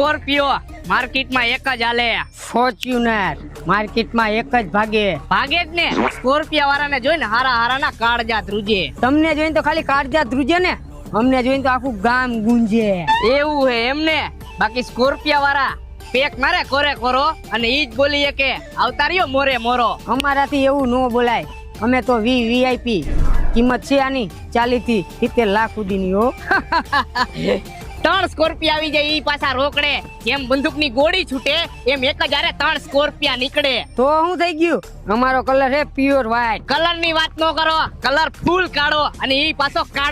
Scorpio માર્કેટમાં એક જ હાલે. ફોર્ચ્યુનર માર્કેટમાં એક જ ભાગે. ભાગે જ ને. સ્કોર્પિયા વાળાને જોઈને હારા હારાના કાળજા ધ્રુજે. તમને જોઈને તો ખાલી કાળજા ધ્રુજે ને, અમને જોઈને તો આખું ગામ ગુંજે. એવું હે એમને. બાકી સ્કોર્પિયા વાળા પેક મારે કોરે કોરો અને ઈ જ બોલીએ કે અવતાર્યો મોરે મોરો. અમારાથી એવું ન બોલાય. અમે તો વીઆઈપી. કિંમત છે આની 40 થી 70 લાખ સુધીની હો. 3 સ્કોર્પિયા આવી જાય ઈ પાછા રોકડે. જેમ બંદૂકની ગોળી છૂટે એમ એક જ હારે 3 સ્કોર્પિયા નીકળે. તો શું થઈ ગયું? અમારો કલર છે પ્યોર વ્હાઈટ. કલર ની વાત ન કરો, કલર ફૂલ કાઢો અને ઈ પાછો કાળો